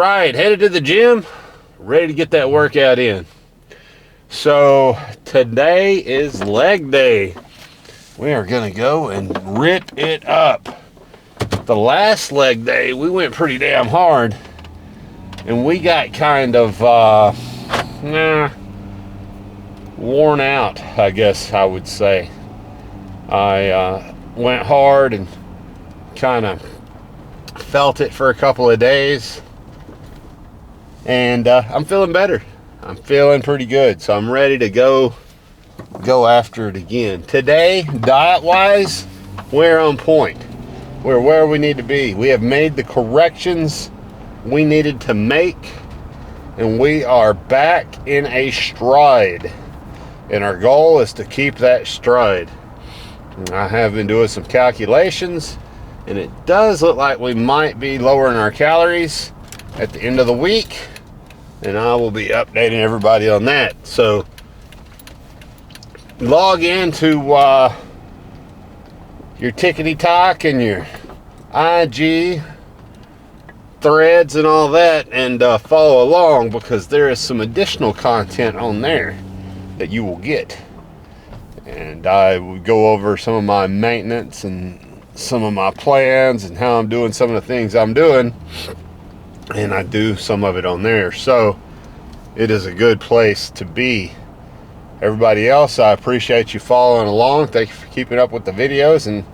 right, headed to the gym, ready to get that workout in. So today is leg day. We are gonna go and rip it up. The last leg day we went pretty damn hard, and we got kind of worn out, I guess I would say. I went hard and kind of felt it for a couple of days, and I'm feeling better. I'm feeling pretty good, so I'm ready to go after it again. Today, diet-wise, we're on point. We're where we need to be. We have made the corrections we needed to make, and we are back in a stride. And our goal is to keep that stride. I have been doing some calculations, and it does look like we might be lowering our calories at the end of the week, and I will be updating everybody on that. So log into your TikTok and your IG threads and all that, and follow along, because there is some additional content on there that you will get. And I will go over some of my maintenance and some of my plans and how I'm doing some of the things I'm doing, and I do some of it on there. So it is a good place to be. Everybody else, I appreciate you following along. Thank you for keeping up with the videos, and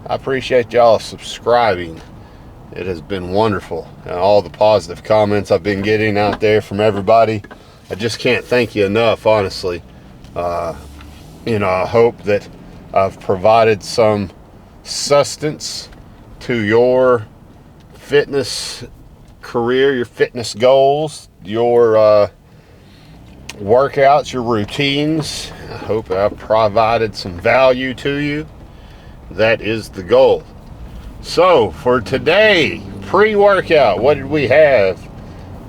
I appreciate y'all subscribing. It has been wonderful, and all the positive comments I've been getting out there from everybody. I just can't thank you enough, honestly. I hope that I've provided some sustenance to your fitness career, your fitness goals, your workouts, your routines. I hope I've provided some value to you. That is the goal. So for today, pre-workout, what did we have?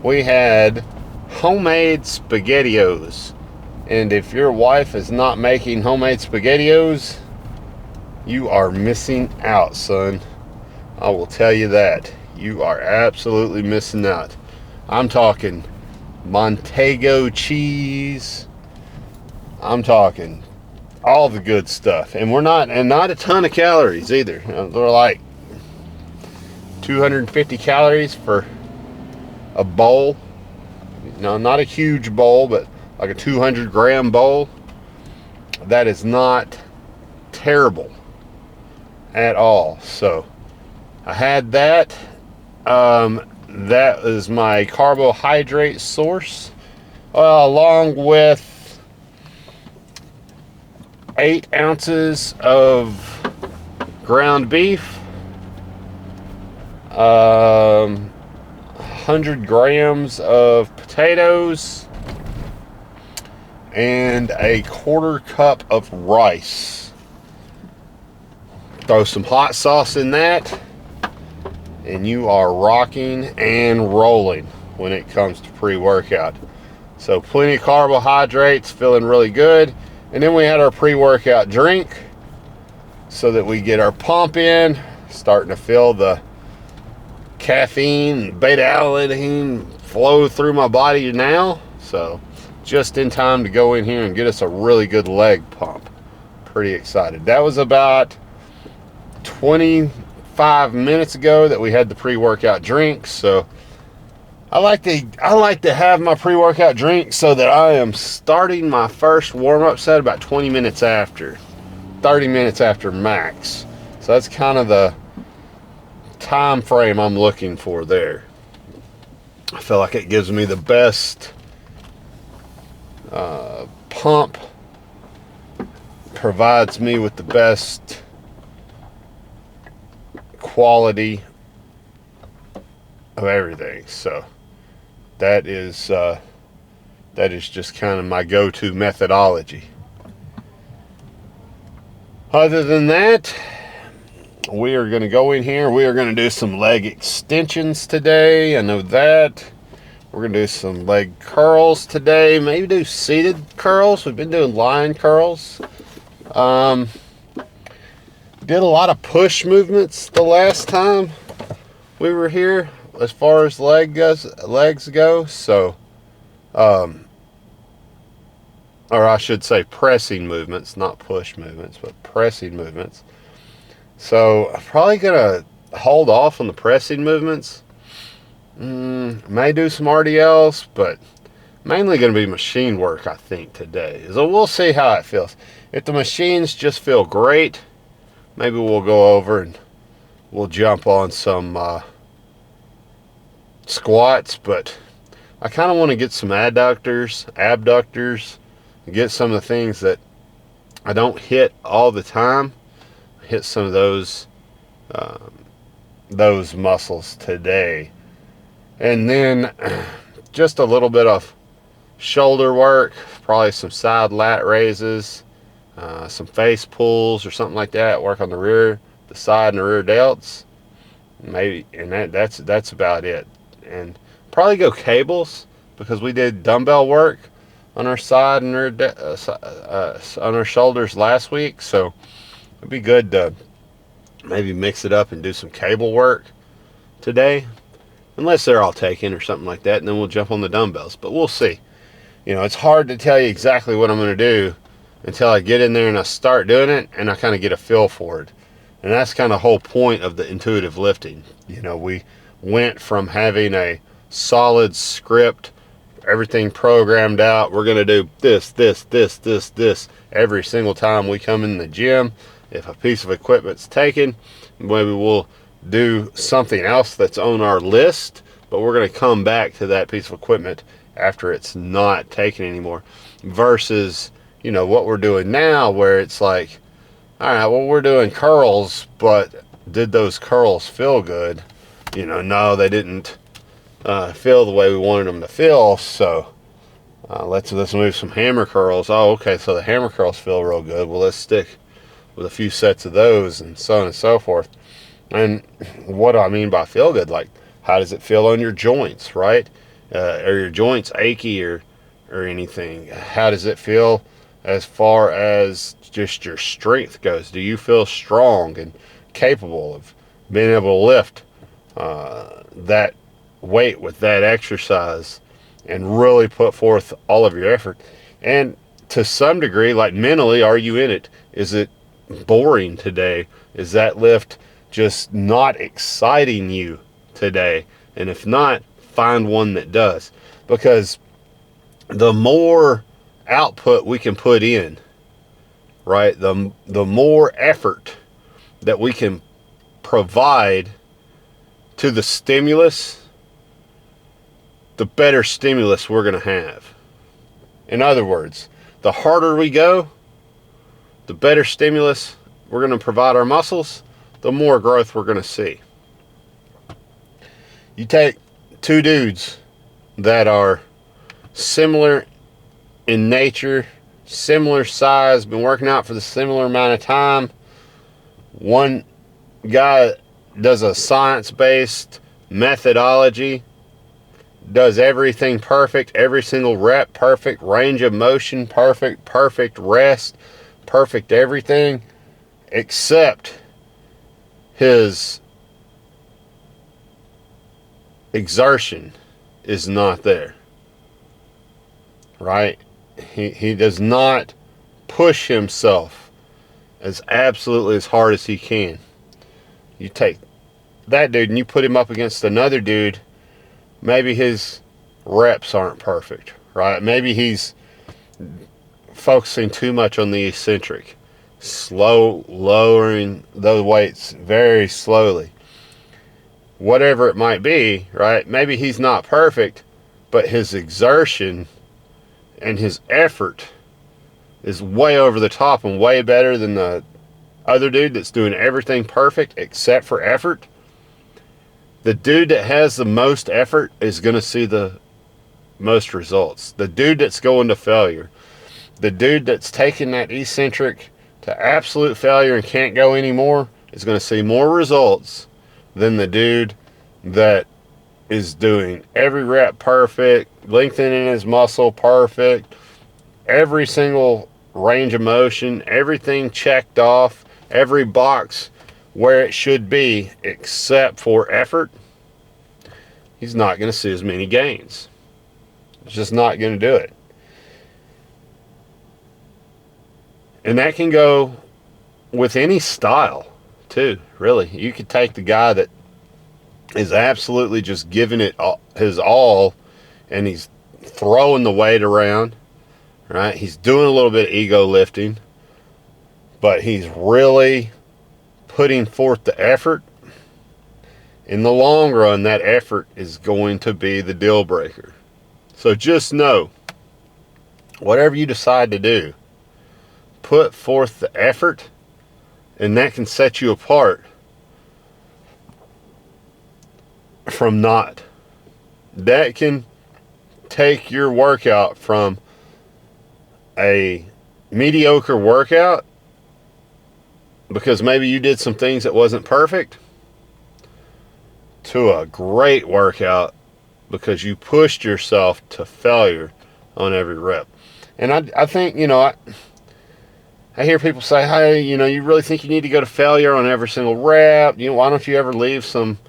We had homemade SpaghettiOs. And if your wife is not making homemade SpaghettiOs, you are missing out, son. I will tell you that. You are absolutely missing out. I'm talking Montego cheese. I'm talking all the good stuff. And not a ton of calories either. They're like 250 calories for a bowl. No, not a huge bowl, but like a 200-gram bowl. That is not terrible at all. So I had that. That is my carbohydrate source, along with 8 ounces of ground beef, 100 grams of potatoes, and a 1/4 cup of rice. Throw some hot sauce in that, and you are rocking and rolling when it comes to pre-workout. So plenty of carbohydrates, feeling really good. And then we had our pre-workout drink so that we get our pump in, starting to feel the caffeine, beta-alanine flow through my body now. So just in time to go in here and get us a really good leg pump. Pretty excited. That was about 25 minutes ago that we had the pre-workout drink. So I like to have my pre-workout drink so that I am starting my first warm-up set about 20 minutes after, 30 minutes after max. So that's kind of the time frame I'm looking for there. I feel like it gives me the best pump, provides me with the best quality of everything. So that is just kind of my go-to methodology. Other than that, we are going to go in here. We are going to do some leg extensions today. I know that. We're going to do some leg curls today. Maybe do seated curls. We've been doing line curls. Did a lot of push movements the last time we were here. as far as legs go. So, or I should say pressing movements, not push movements, but pressing movements. So I'm probably gonna hold off on the pressing movements. May do some RDLs, but mainly going to be machine work, I think, today. So we'll see how it feels. If the machines just feel great, maybe we'll go over and we'll jump on some squats. But I kind of want to get some abductors, get some of the things that I don't hit all the time. Hit some of those muscles today. And then just a little bit of shoulder work, probably some side lat raises, some face pulls or something like that. Work on the side and the rear delts, maybe, and that's about it. And probably go cables, because we did dumbbell work on our side and on our shoulders last week. So it'd be good to maybe mix it up and do some cable work today, unless they're all taken or something like that, and then we'll jump on the dumbbells. But we'll see. You know, it's hard to tell you exactly what I'm going to do until I get in there and I start doing it and I kind of get a feel for it. And that's kind of the whole point of the intuitive lifting. You know, we went from having a solid script, everything programmed out. We're going to do this every single time we come in the gym. If a piece of equipment's taken, maybe we'll do something else that's on our list, but we're going to come back to that piece of equipment after it's not taken anymore, versus, you know, what we're doing now, where it's like, all right, well, we're doing curls, but did those curls feel good? You know, no, they didn't feel the way we wanted them to feel. So let's move some hammer curls. Oh, okay, so the hammer curls feel real good. Well, let's stick with a few sets of those, and so on and so forth. And what do I mean by feel good? Like, how does it feel on your joints, right? Are your joints achy or anything? How does it feel as far as just your strength goes? Do you feel strong and capable of being able to lift that weight with that exercise and really put forth all of your effort? And to some degree, like mentally, are you in it? Is it boring today? Is that lift just not exciting you today? And if not, find one that does, because the more output we can put in, right, the more effort that we can provide to the stimulus, the better stimulus we're going to have. In other words, the harder we go, the better stimulus we're going to provide our muscles, the more growth we're going to see. You take two dudes that are similar in nature, similar size, been working out for the similar amount of time. One guy does a science-based methodology, does everything perfect, every single rep perfect, range of motion perfect rest, perfect everything, except his exertion is not there, right? He does not push himself as absolutely as hard as he can. You take that dude and you put him up against another dude, maybe his reps aren't perfect, right? Maybe he's focusing too much on the eccentric, lowering those weights very slowly. Whatever it might be, right? Maybe he's not perfect, but his exertion and his effort is way over the top and way better than the other dude that's doing everything perfect except for effort. The dude that has the most effort is going to see the most results. The dude that's going to failure, the dude that's taking that eccentric to absolute failure and can't go anymore, is going to see more results than the dude that is doing every rep perfect, lengthening his muscle perfect, every single range of motion, everything checked off, every box where it should be except for effort. he's not going to see as many gains. It's just not going to do it. And that can go with any style too, really. You could take the guy that is absolutely just giving it his all, and he's throwing the weight around, right? He's doing a little bit of ego lifting, but he's really putting forth the effort. In the long run, that effort is going to be the deal breaker. So just know, whatever you decide to do, put forth the effort, and that can set you apart from not. That can take your workout from a mediocre workout because maybe you did some things that wasn't perfect, to a great workout because you pushed yourself to failure on every rep. And I think, I hear people say, hey, you really think you need to go to failure on every single rep? Why don't you ever leave some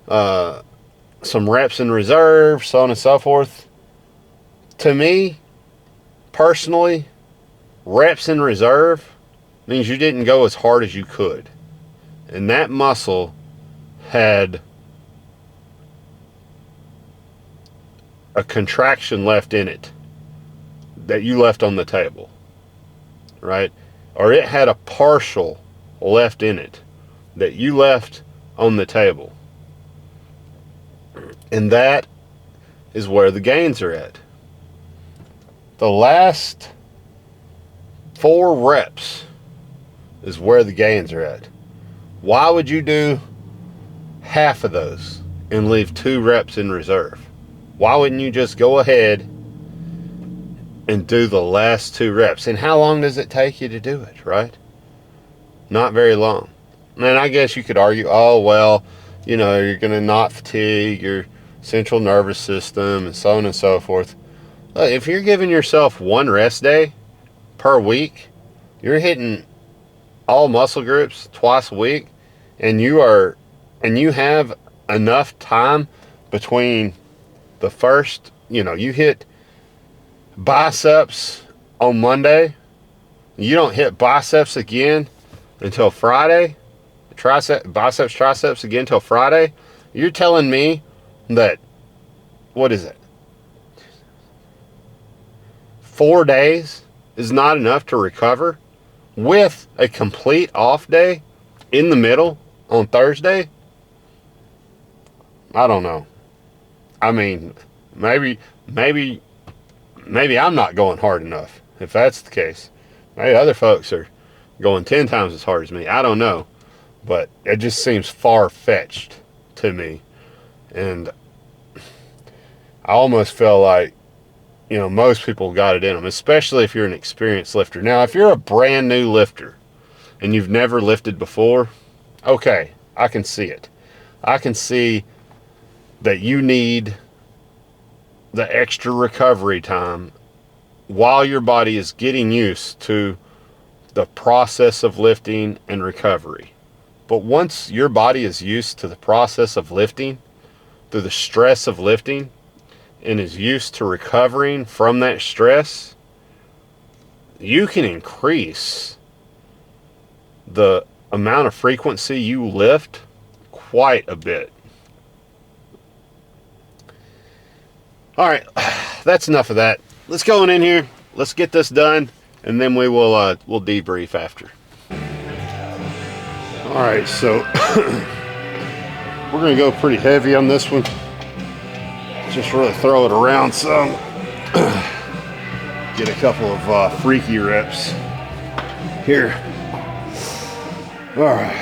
reps in reserve, so on and so forth? To me, personally, reps in reserve means you didn't go as hard as you could. And that muscle had a contraction left in it that you left on the table, right? Or it had a partial left in it that you left on the table. And that is where the gains are at. The last 4 reps is where the gains are at. Why would you do half of those and leave 2 reps in reserve? Why wouldn't you just go ahead and do the last 2 reps? And how long does it take you to do it, right? Not very long. And I guess you could argue, oh, well, you're going to not fatigue your central nervous system and so on and so forth. Look, if you're giving yourself 1 rest day per week, you're hitting all muscle groups twice a week, and you have enough time between the first, you hit biceps on Monday, you don't hit biceps again until Friday, biceps, triceps again until Friday. You're telling me that, what is it, 4 days is not enough to recover with a complete off day in the middle on Thursday? I don't know. I mean, maybe I'm not going hard enough, if that's the case. Maybe other folks are going 10 times as hard as me. I don't know. But it just seems far-fetched to me. And I almost feel like, most people got it in them, especially if you're an experienced lifter. Now, if you're a brand new lifter and you've never lifted before, okay, I can see it. I can see that you need the extra recovery time while your body is getting used to the process of lifting and recovery. But once your body is used to the process of lifting, through the stress of lifting, and is used to recovering from that stress, you can increase the amount of frequency you lift quite a bit. All right, that's enough of that. Let's go on in here. Let's get this done, and then we'll debrief after. All right, so we're gonna go pretty heavy on this one. Just really throw it around some. Get a couple of freaky reps here. All right.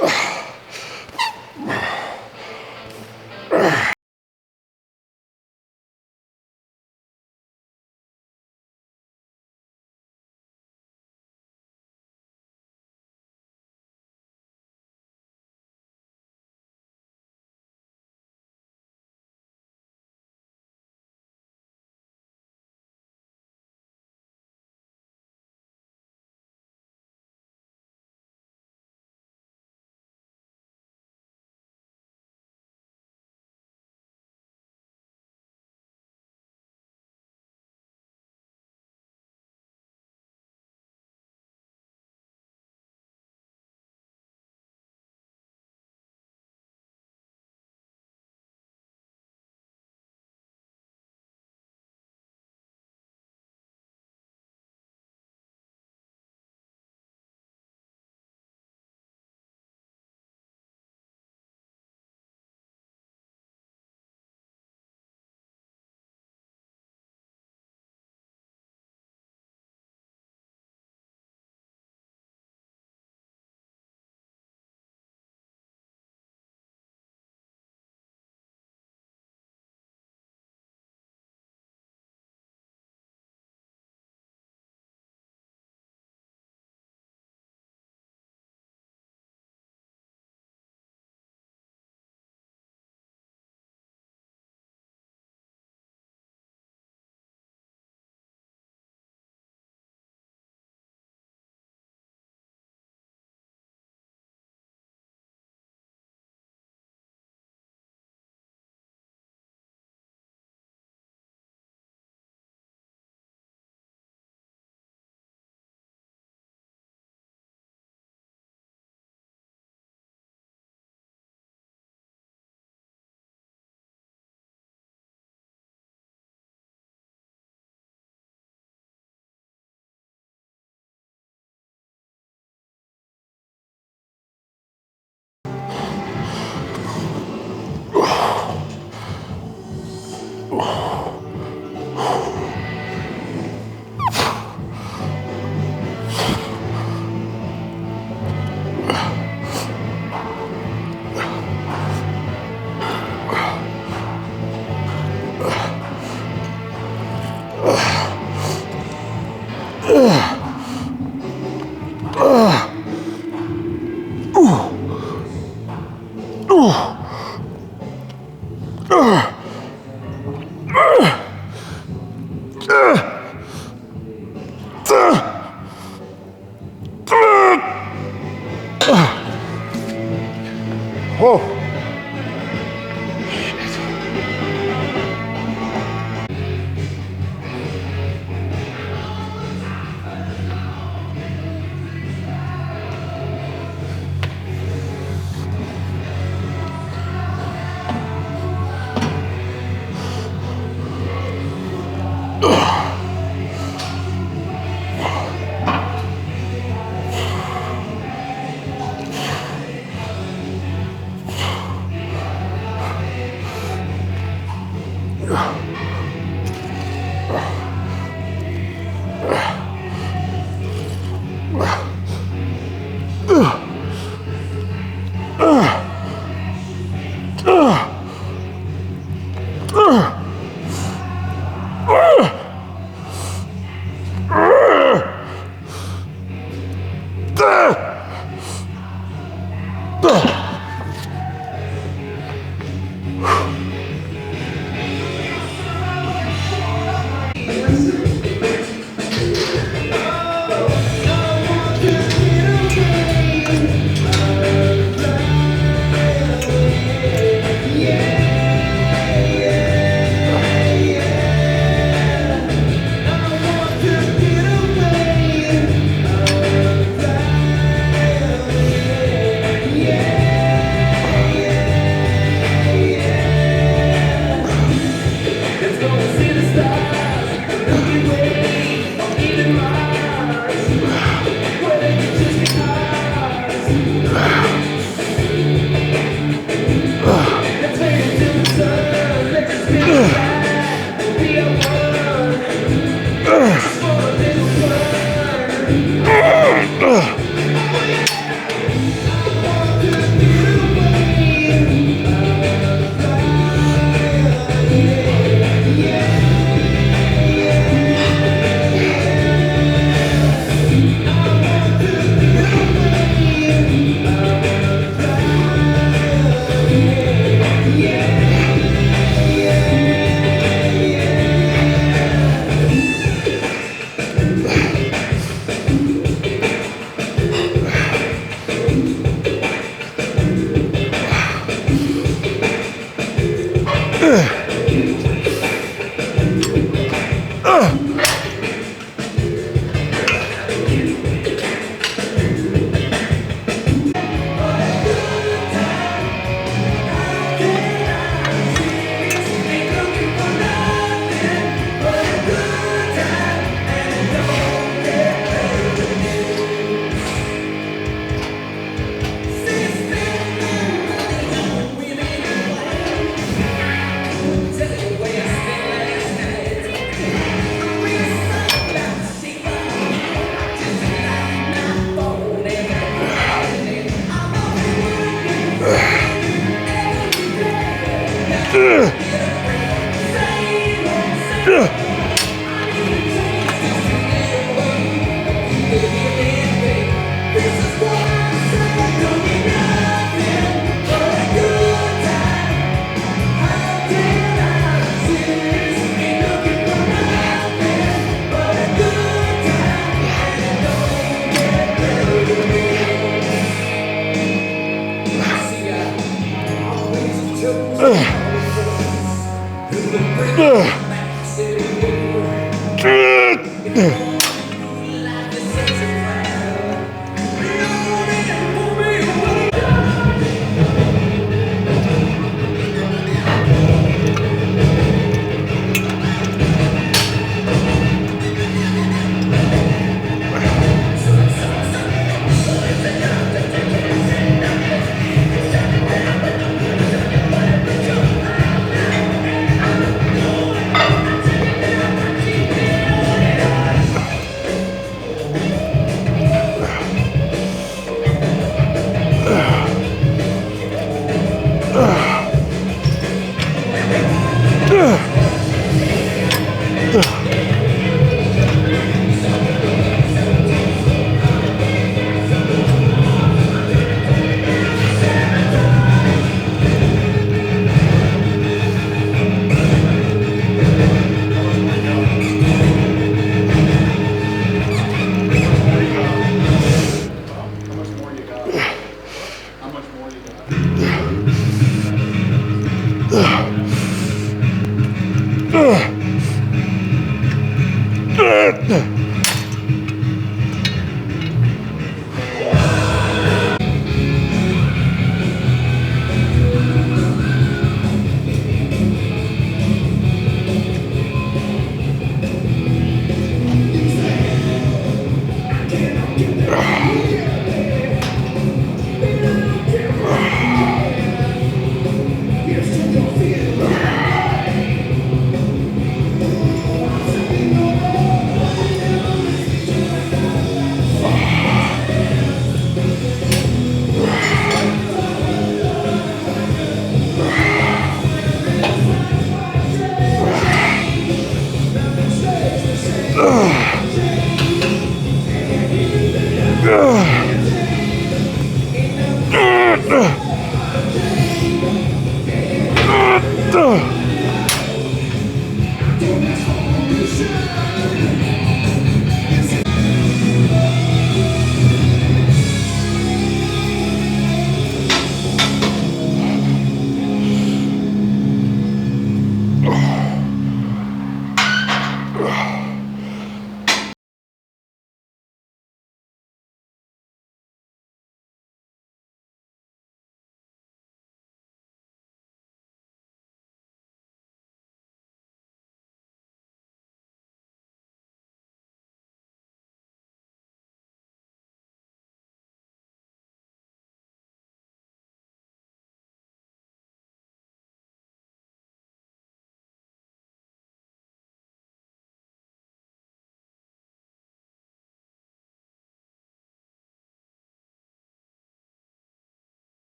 Oh.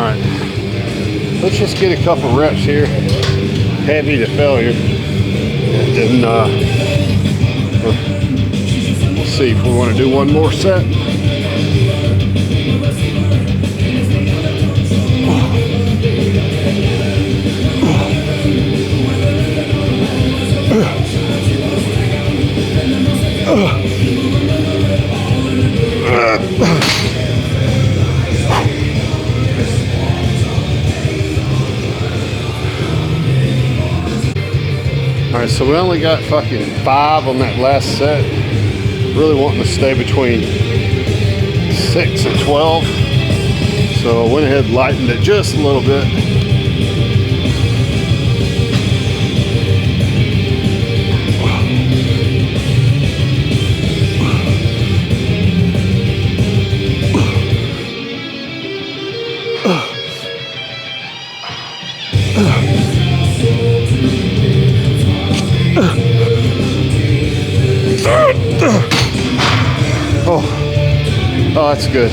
Alright, let's just get a couple reps here, heavy to failure, and then we'll see if we want to do one more set. Alright, so we only got fucking 5 on that last set. Really wanting to stay between 6 and 12. So I went ahead and lightened it just a little bit. Oh, that's good.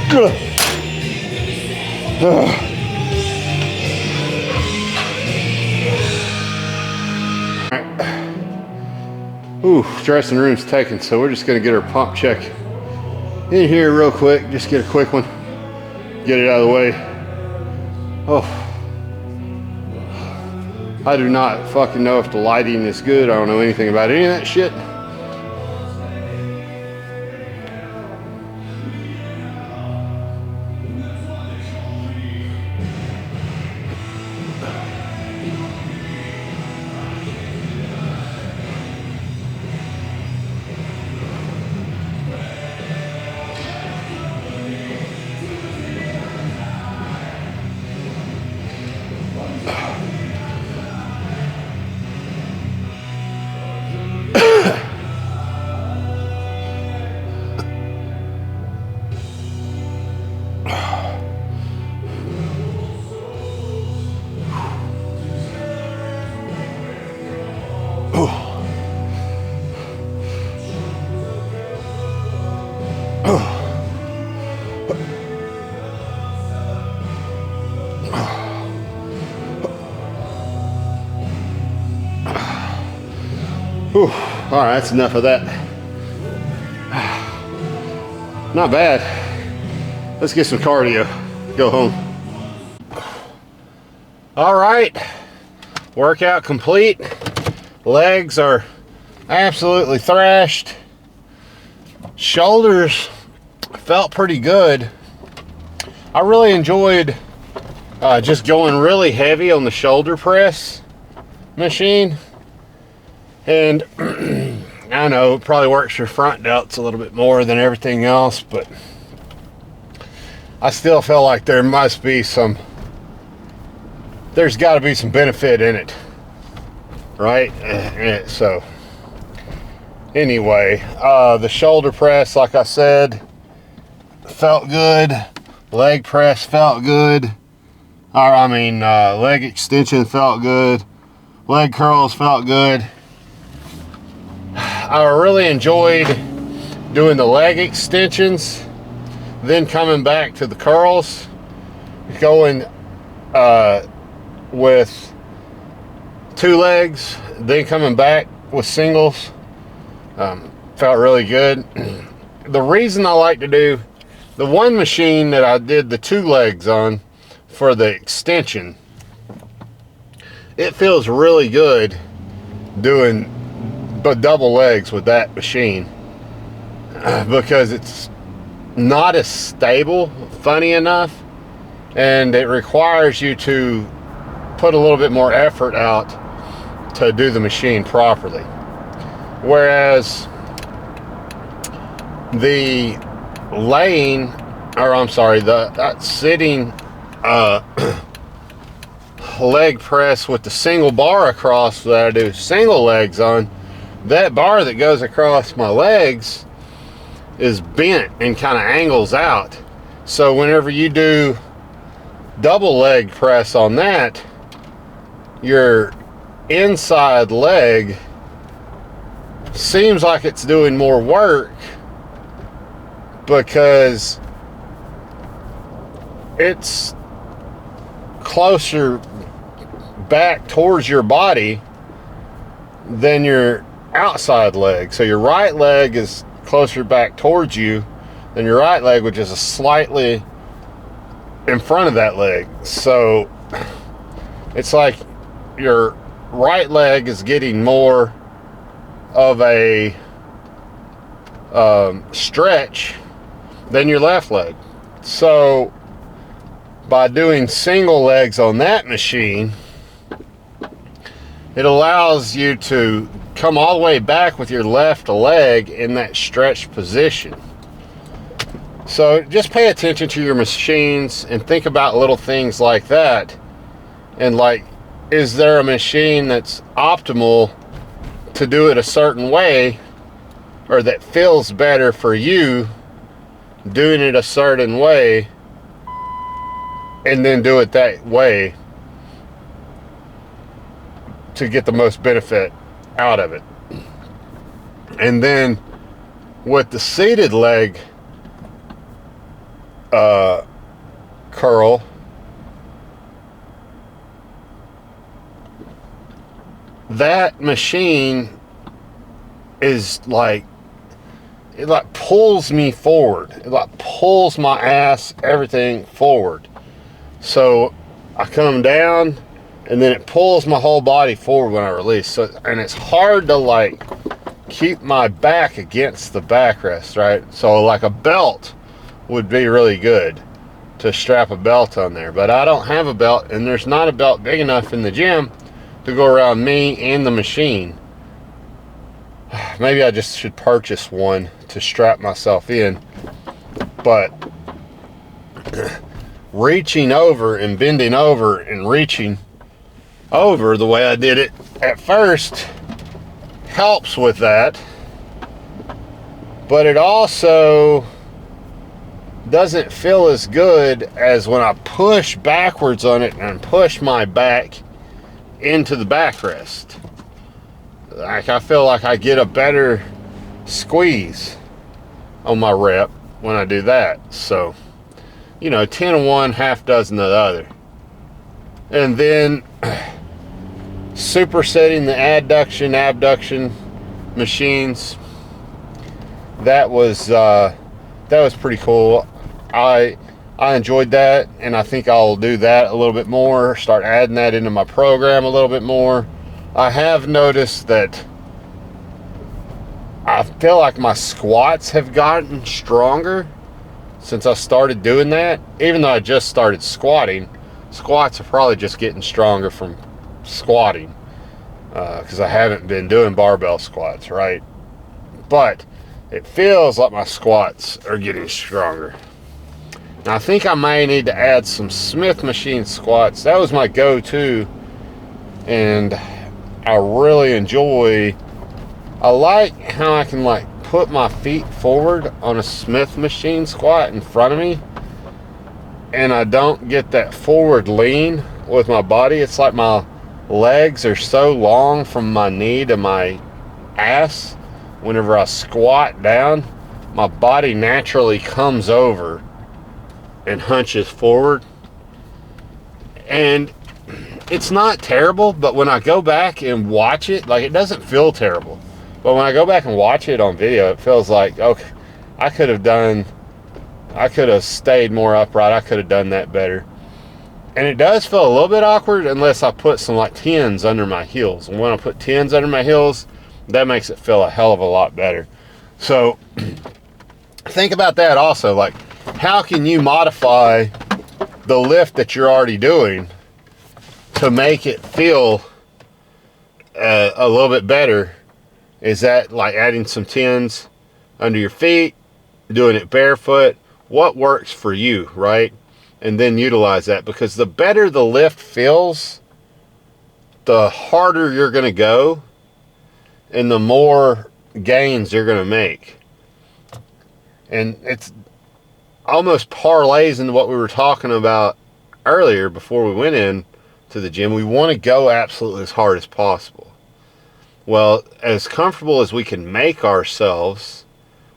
That's good. Ooh, dressing room's taken, so we're just gonna get our pump check in here real quick. Just get a quick one, get it out of the way. Oh, I do not fucking know if the lighting is good. I don't know anything about any of that shit. Whew. All right, that's enough of that. Not bad. Let's get some cardio. Go home. All right. Workout complete. Legs are absolutely thrashed. Shoulders felt pretty good. I really enjoyed just going really heavy on the shoulder press machine. And I know it probably works your front delts a little bit more than everything else, but I still feel like there must be there's got to be some benefit in it, right? So anyway, the shoulder press, like I said, felt good. Leg press felt good. Leg extension felt good. Leg curls felt good. I really enjoyed doing the leg extensions, then coming back to the curls, going with 2 legs, then coming back with singles. Felt really good. The reason I like to do the one machine that I did the 2 legs on for the extension, it feels really good doing double legs with that machine because it's not as stable, funny enough, and it requires you to put a little bit more effort out to do the machine properly. Whereas the sitting leg press with the single bar across that I do single legs on, that bar that goes across my legs is bent and kind of angles out. So whenever you do double leg press on that, your inside leg seems like it's doing more work because it's closer back towards your body than your outside leg. So your right leg is closer back towards you than your right leg, which is slightly in front of that leg. So it's like your right leg is getting more of a stretch than your left leg. So by doing single legs on that machine, it allows you to come all the way back with your left leg in that stretched position. So just pay attention to your machines and think about little things like that. And like, is there a machine that's optimal to do it a certain way, or that feels better for you doing it a certain way, and then do it that way to get the most benefit out of it. And then with the seated leg curl, that machine is like, it like pulls me forward. It like pulls my ass, everything forward. So I come down and then it pulls my whole body forward when I release. So, and it's hard to like keep my back against the backrest, right? So like a belt would be really good to strap a belt on there, but I don't have a belt, and there's not a belt big enough in the gym to go around me and the machine. Maybe I just should purchase one to strap myself in. But reaching over and bending over and reaching over the way I did it at first helps with that, but it also doesn't feel as good as when I push backwards on it and push my back into the backrest. Like, I feel like I get a better squeeze on my rep when I do that. So, you know, 10 of one, half dozen of the other. And then supersetting the adduction, abduction machines, that was pretty cool. I I enjoyed that, and I think I'll do that a little bit more, start adding that into my program a little bit more. I have noticed that I feel like my squats have gotten stronger since I started doing that. Even though I just started squatting, squats are probably just getting stronger from squatting, because I haven't been doing barbell squats, right? But it feels like my squats are getting stronger. Now, I think I may need to add some Smith machine squats. That was my go-to, and I really enjoy. I like how I can like put my feet forward on a Smith machine squat in front of me, and I don't get that forward lean with my body. It's like my legs are so long from my knee to my ass. Whenever I squat down, my body naturally comes over and hunches forward, and it's not terrible. But when I go back and watch it, like, it doesn't feel terrible. But when I go back and watch it on video, it feels like, okay, I could have stayed more upright. I could have done that better. And it does feel a little bit awkward unless I put some like tens under my heels. And when I put tens under my heels, that makes it feel a hell of a lot better. So think about that also. Like, how can you modify the lift that you're already doing to make it feel a little bit better? Is that like adding some tens under your feet, doing it barefoot? What works for you, right? And then utilize that, because the better the lift feels, the harder you're going to go and the more gains you're going to make. And it's almost parlays into what we were talking about earlier before we went in to the gym. We want to go absolutely as hard as possible. Well, as comfortable as we can make ourselves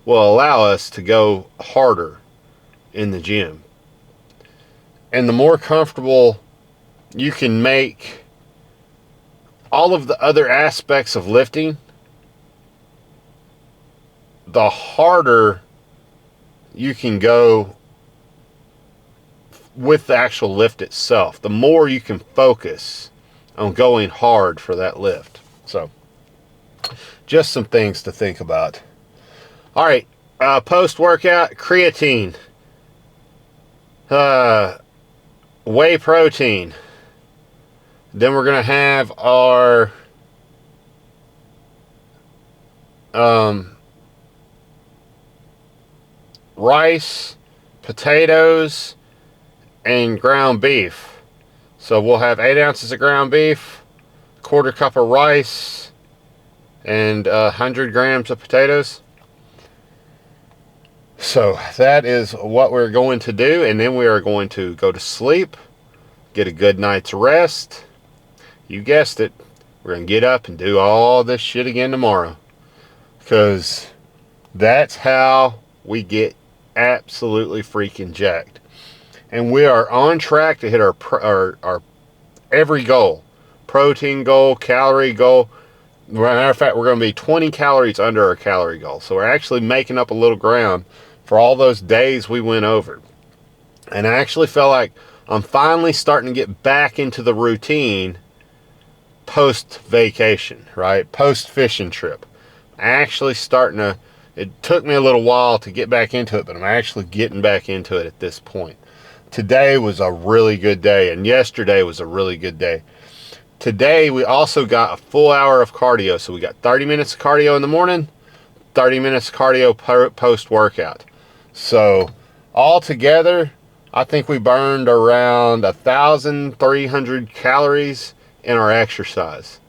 will allow us to go harder in the gym. And the more comfortable you can make all of the other aspects of lifting, the harder you can go with the actual lift itself. The more you can focus on going hard for that lift. So, just some things to think about. All right, post-workout, creatine, whey protein. Then we're going to have our rice, potatoes, and ground beef. So we'll have 8 ounces of ground beef, 1/4 cup of rice, and 100 grams of potatoes. So that is what we're going to do, and then we are going to go to sleep, get a good night's rest. You guessed it, we're going to get up and do all this shit again tomorrow, because that's how we get absolutely freaking jacked. And we are on track to hit our every goal. Protein goal, calorie goal. As a matter of fact, we're going to be 20 calories under our calorie goal. So we're actually making up a little ground for all those days we went over. And I actually felt like I'm finally starting to get back into the routine post-vacation, right? Post-fishing trip. Actually starting to, it took me a little while to get back into it, but I'm actually getting back into it at this point. Today was a really good day, and yesterday was a really good day. Today we also got a full hour of cardio. So we got 30 minutes of cardio in the morning, 30 minutes of cardio post-workout. So altogether, I think we burned around 1,300 calories in our exercise.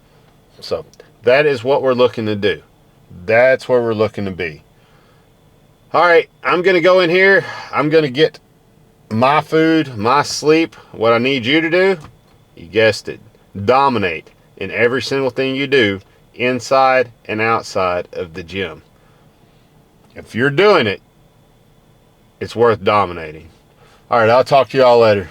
So that is what we're looking to do. That's where we're looking to be. All right, I'm going to go in here. I'm going to get my food, my sleep. What I need you to do, you guessed it, dominate in every single thing you do, inside and outside of the gym. If you're doing it, it's worth dominating. All right, I'll talk to y'all later.